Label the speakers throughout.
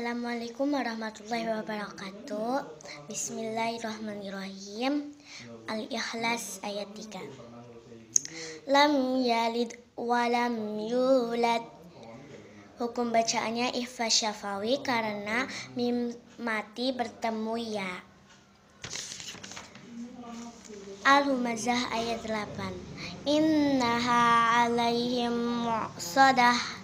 Speaker 1: Assalamualaikum warahmatullahi wabarakatuh. Bismillahirrahmanirrahim. Al-Ikhlas ayat 3. Lam yalid wa lam yulad. Hukum bacaannya ikhfa syafawi karena mim mati bertemu ya. Al-Humazah ayat 8. Innaha alaihim mu'sadah.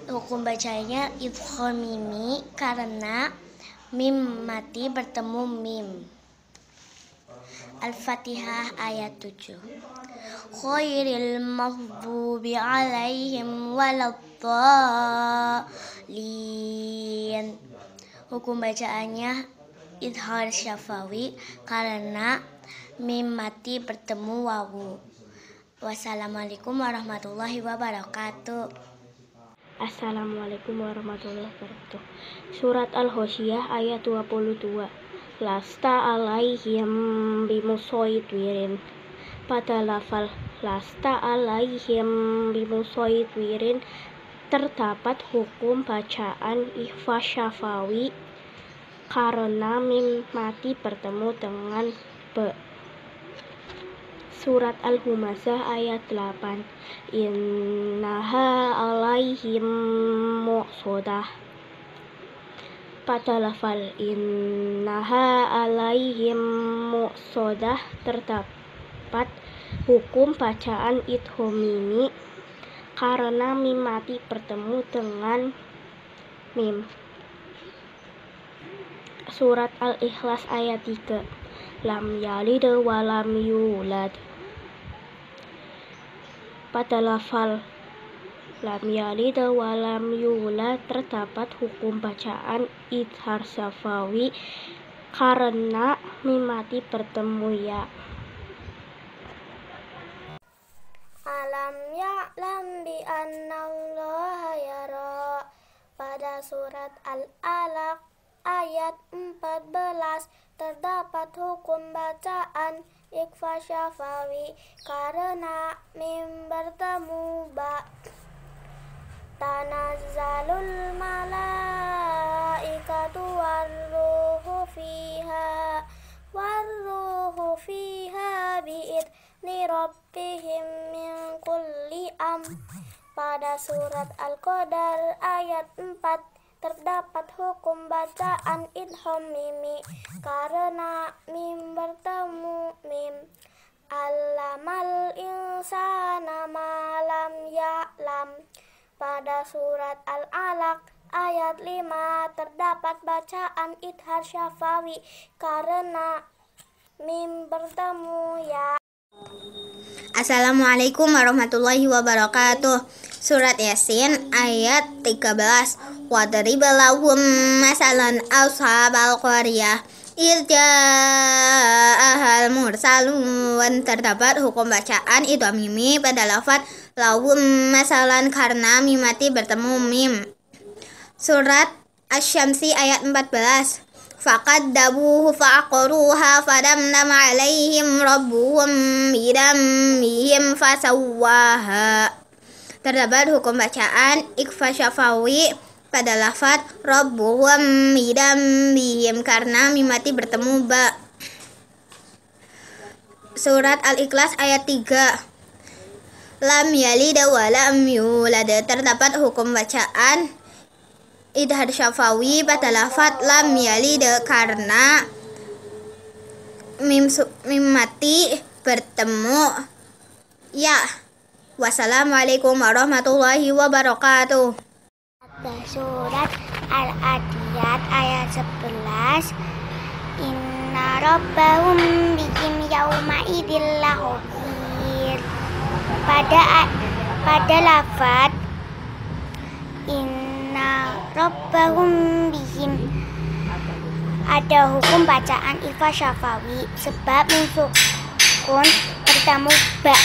Speaker 1: Hukum bacanya idgham mimi karena mim mati bertemu mim. Al-Fatihah ayat 7. Khairil maghdubi alaihim waladdallin. Hukum bacaannya idhar syafawi karena mim mati bertemu wawu. Wassalamualaikum warahmatullahi wabarakatuh.
Speaker 2: Assalamualaikum warahmatullahi wabarakatuh. Surat Al-Ghasyiyah ayat 22. Lasta alaihim bimusaytirin. Pada lafal lasta alaihim bimusaytirin terdapat hukum bacaan ikhfa syafawi karena mim mati bertemu dengan be. Surat Al-Humazah ayat 8. Innaha alaihim mu'sadah. Pada lafal innaha alaihim mu'sadah terdapat hukum bacaan idgham mimi karena mim mati bertemu dengan mim. Surat Al-Ikhlas ayat 3. Lam yalid wa lam yulad. Pada lafal lam yalid wa lam yulad terdapat hukum bacaan idhar syafawi karena mim mati bertemu ya.
Speaker 3: Alam ya'lam bi annallaha yara. Pada surat Al-Alaq ayat 14 terdapat hukum bacaan ikhfa syafawi karena mim bertemu ba. Tanazzalul malaikatu warruhu fiha biidzni rabbihim min kulli Pada surat Al-Qadar ayat 4 terdapat hukum bacaan idgham mimi karena mim bertemu mim. Allamal insana ma lam ya'lam. Pada surat Al-Alaq ayat 5 terdapat bacaan idhar syafawi karena mim bertemu ya.
Speaker 4: Assalamualaikum warahmatullahi wabarakatuh. Surat Yasin ayat 13. Wadrib lahum masalan ashabal qaryah idh ja'ahal mursalun. Terdapat hukum bacaan idgham mimi pada lafaz lahum masalan karena mim mati bertemu mim. Surat Asy-Syamsi ayat 14. Faqaddabuhu fa'aqruha fadamdama alaihim rabbuhum bidambihim fasawwaha. Terdapat hukum bacaan ikhfa syafawi pada lafaz rabbuhum bidambihim karena mim mati bertemu ba. Surat Al-Ikhlas ayat 3. Lam yalid wa lam yulad. Terdapat hukum bacaan idhar syafawi pada lafaz lam yalid karena mim mati bertemu ya. Wassalamualaikum warahmatullahi wabarakatuh.
Speaker 3: Surat Al-Adiyat ayat 11. Inna rabbahum bihim yawma idil lahobir. Pada lafaz inna rabbahum bihim ada hukum bacaan ikhfa syafawi sebab mim sukun bertemu ba.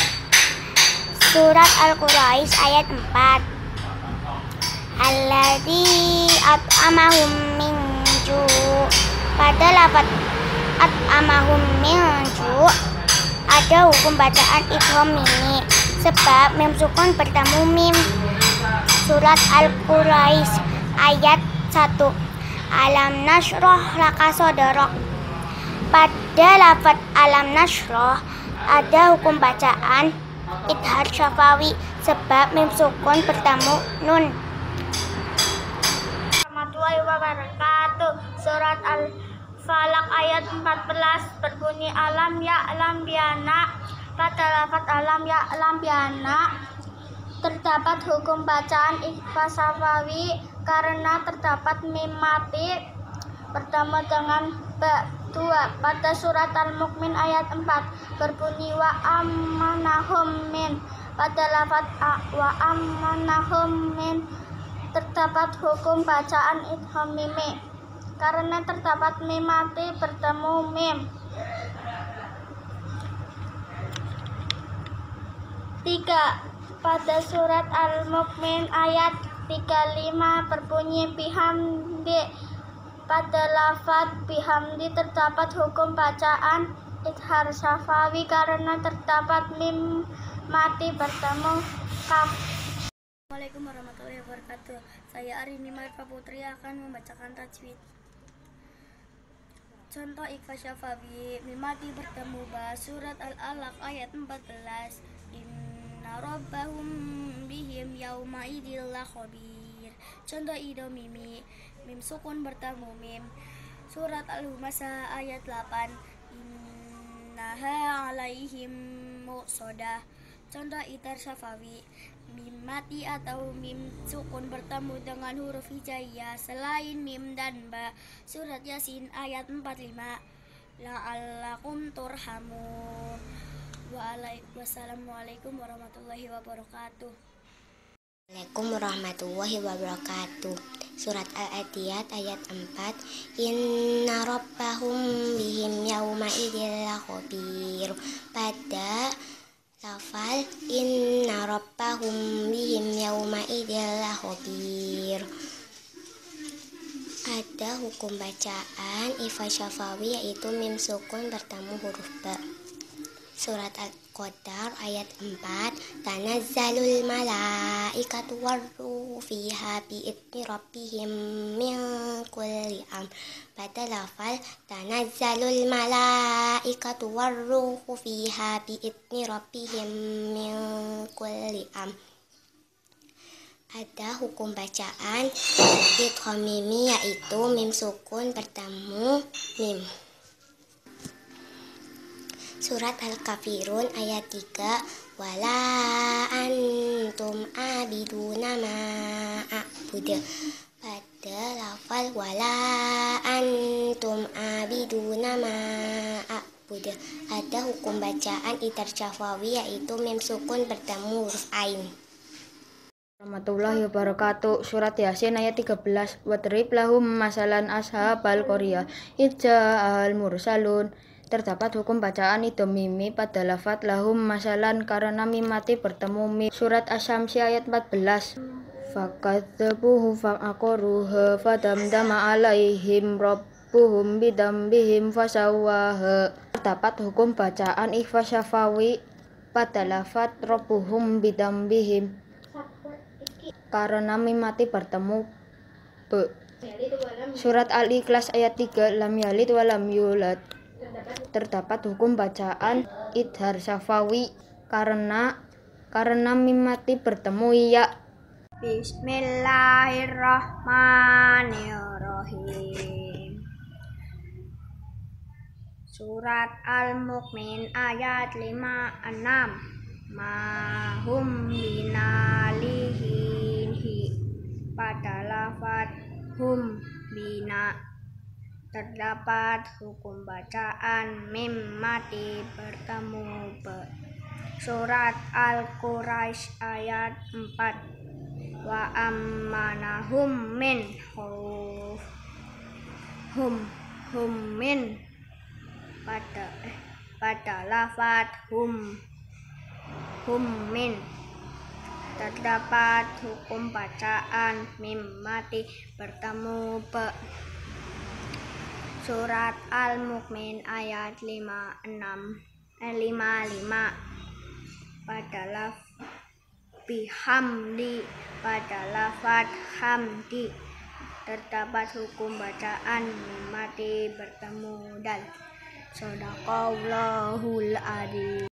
Speaker 3: Surat Al-Quraish ayat 4. Alladzi at'amahum min ju'. Pada lafaz at'amahum min ju' ada hukum bacaan idgham mimi sebab mim sukun bertemu mim. Surat Al-Quraisy ayat 1. Alam nasroh laka sodorok. Pada lafaz alam nasroh ada hukum bacaan idhar syafawi sebab mim sukun bertemu nun. Warahmatullahi wabarakatuh. Surat Al-Falaq ayat 14 berbunyi alam ya alam biana. Pada lafaz alam ya alam biana terdapat hukum bacaan ikhfa syafawi karena terdapat mim mati bertemu dengan ba. 2. Pada surat Al-Mu'min ayat 4 berbunyi wa amanahum min. Pada lafaz wa amanahum min terdapat hukum bacaan idgham mim karena terdapat mim mati bertemu mim. 3. Pada surat Al-Mu'min ayat 35 berbunyi bihamdi. Pada lafaz bihamdi terdapat hukum bacaan idhar syafawi karena terdapat mim mati bertemu kaf.
Speaker 1: Assalamualaikum warahmatullahi wabarakatuh. Saya Arini Marfa Putri akan membacakan tajwid. Contoh ikhfa syafawi mim mati bertemu ba. Surat Al-Alaq ayat 14. Inna rabbahum bihim yauma idil lakhabir. Contoh idom mimi mim sukun bertemu mim. Surat Al-Humasah ayat 8. Innaha alaihim muqsadah. Contoh idhar syafawi mim mati atau mim sukun bertemu dengan huruf hijaiyah selain mim dan ba. Surat Yasin ayat 45. La'allakum turhamun. Wassalamualaikum warahmatullahi wabarakatuh.
Speaker 5: Assalamualaikum warahmatullahi wabarakatuh. Surat Al-Adiyat ayat 4. Inna rabbahum bihim yauma idil lakhabir. Pada lafal inna rabbahum bihim yauma idil lakhabir ada hukum bacaan ikhfa syafawi yaitu mim sukun bertemu huruf ba. Surat Al-Qadar ayat 4. Tanazzalul malaikatu warruhu fiha bi'idni rabbihim min kulli amr. Pada lafal tanazzalul malaikatu warruhu fiha bi'idni rabbihim min kulli amr. Ada hukum bacaan idgham mimi yaitu mim sukun bertemu mim. Surat Al-Kafirun ayat 3. Wala antum abiduna ma a'budu. Pada lafal wala antum abiduna ma a'budu ada hukum bacaan idhar syafawi yaitu mim sukun bertemu huruf ain.
Speaker 6: Warahmatullahi wabarakatuh. Surat Yasin ayat 13. Wadrib lahum masalan ashabal qaryah idja'al mursalun. Terdapat hukum bacaan idgham mimi pada lafaz lahum masalan karena mim mati bertemu mim. Surat Asy-Syamsi ayat 14. Fakadzabuhu fa'aqaruha fadamdama alaihim rabbuhum bidambihim fasawwaha. Terdapat hukum bacaan ikhfa syafawi pada lafaz rabbuhum bidambihim karena mim mati bertemu be. Surat Al-Ikhlas ayat 3. Lam yalid wa lam yulad. Terdapat hukum bacaan idhar syafawi karena mim mati bertemu ya.
Speaker 3: Bismillahirrahmanirrahim. Surat Al-Mu'min ayat 5-6. Mahum binalihi. Pada lafaz hum bina terdapat hukum bacaan mim mati bertemu be. Surat Al-Quraisy ayat 4. Wa ammanahum min khawf. Hum min pada lafaz hum min terdapat hukum bacaan mim mati bertemu be. Surat Al-Mu'min ayat 55. Pada lafaz bihamdi
Speaker 1: pada lafaz hamdi terdapat hukum bacaan mim mati bertemu dal. Shadaqallahul adzim.